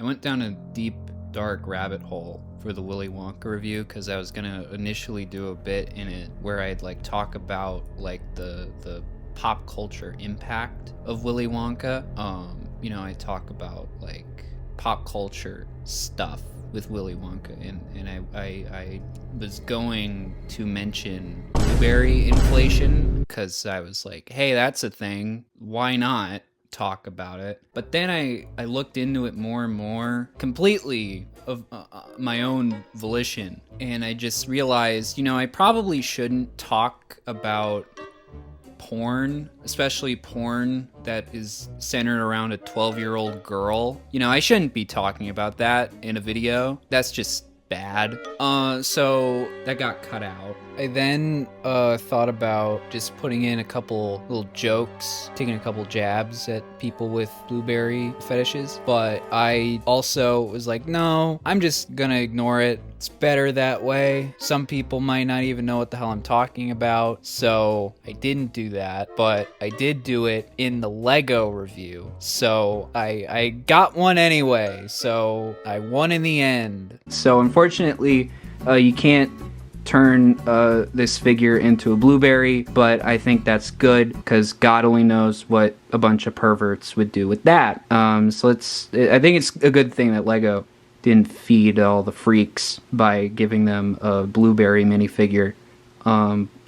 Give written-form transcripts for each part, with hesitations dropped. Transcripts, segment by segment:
I went down a deep, dark rabbit hole for the Willy Wonka review because I was gonna initially do a bit in it where I'd like talk about like the pop culture impact of Willy Wonka. I talk about like pop culture stuff with Willy Wonka, and I was going to mention blueberry inflation because I was like, hey, that's a thing. Why not talk about it? But then I looked into it more and more, completely of my own volition, and I just realized, I probably shouldn't talk about porn, especially porn that is centered around a 12-year-old girl. I shouldn't be talking about that in a video. That's just bad. So that got cut out. I then thought about just putting in a couple little jokes, taking a couple jabs at people with blueberry fetishes, but I also was like, no, I'm just gonna ignore it. It's better that way. Some people might not even know what the hell I'm talking about, so I didn't do that, but I did do it in the Lego review. So I got one anyway, so I won in the end. So unfortunately, you can't turn this figure into a blueberry, but I think that's good because God only knows what a bunch of perverts would do with that. I think it's a good thing that Lego didn't feed all the freaks by giving them a blueberry minifigure.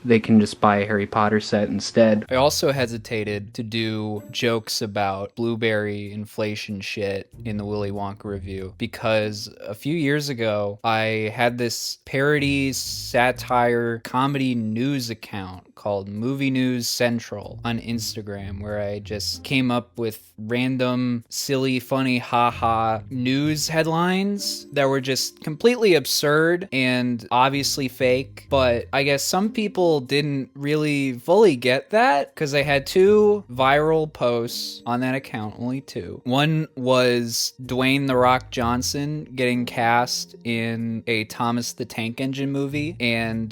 They can just buy a Harry Potter set instead. I also hesitated to do jokes about blueberry inflation shit in the Willy Wonka review because a few years ago, I had this parody, satire, comedy news account called Movie News Central on Instagram, where I just came up with random, silly, funny, haha news headlines that were just completely absurd and obviously fake. But I guess some people didn't really fully get that because I had two viral posts on that account, only two. One was Dwayne "The Rock" Johnson getting cast in a Thomas the Tank Engine movie, and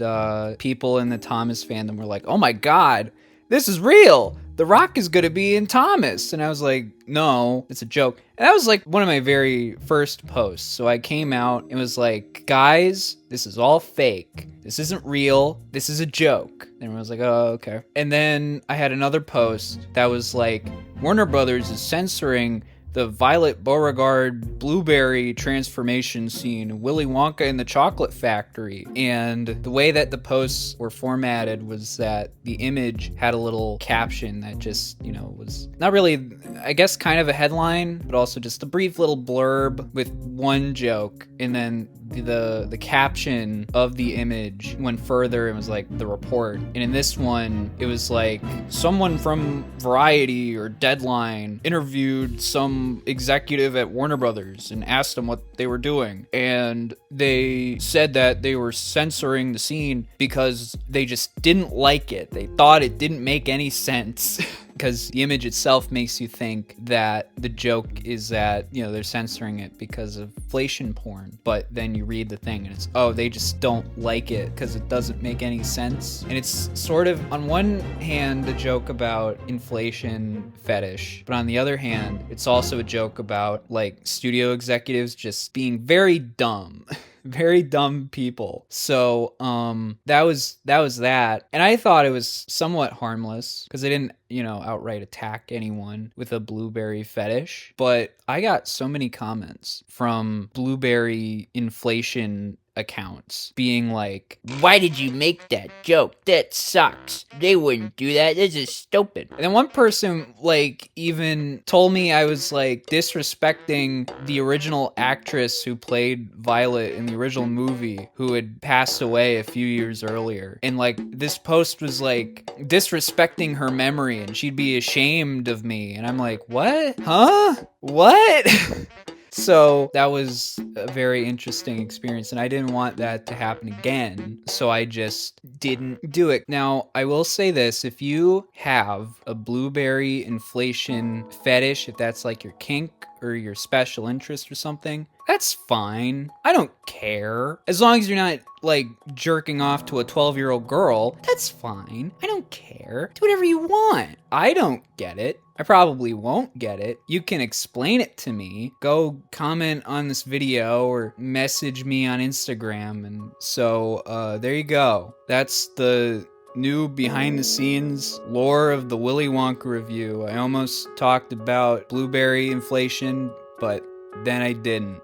people in the Thomas fandom were like, oh my god, this is real! The Rock is gonna be in Thomas. And I was like, no, it's a joke. And that was like one of my very first posts. So I came out and was like, guys, this is all fake. This isn't real. This is a joke. And everyone was like, oh, okay. And then I had another post that was like, Warner Brothers is censoring the Violet Beauregard blueberry transformation scene, Willy Wonka in the Chocolate Factory. And the way that the posts were formatted was that the image had a little caption that just, was not really, I guess, kind of a headline, but also just a brief little blurb with one joke. And then the caption of the image went further and was like the report. And in this one, it was like someone from Variety or Deadline interviewed some executive at Warner Brothers and asked them what they were doing. And they said that they were censoring the scene because they just didn't like it. They thought it didn't make any sense. Because the image itself makes you think that the joke is that, they're censoring it because of inflation porn. But then you read the thing and it's, oh, they just don't like it because it doesn't make any sense. And it's sort of, on one hand, a joke about inflation fetish. But on the other hand, it's also a joke about, like, studio executives just being very dumb. Very dumb people. So, that was that. And I thought it was somewhat harmless because I didn't, outright attack anyone with a blueberry fetish. But I got so many comments from blueberry inflation accounts being like, why did you make that joke? That sucks. They wouldn't do that. This is stupid. And then one person even told me I was disrespecting the original actress who played Violet in the original movie, who had passed away a few years earlier. And this post was disrespecting her memory and she'd be ashamed of me. And I'm like, what? Huh? What? So that was a very interesting experience, and I didn't want that to happen again, so I just didn't do it. Now, I will say this, if you have a blueberry inflation fetish, if that's your kink or your special interest or something, that's fine. I don't care. As long as you're not, like, jerking off to a 12-year-old girl, that's fine. I don't care. Do whatever you want. I don't get it. I probably won't get it. You can explain it to me. Go comment on this video or message me on Instagram. And so, there you go. That's the new behind-the-scenes lore of the Willy Wonka review. I almost talked about blueberry inflation, but then I didn't.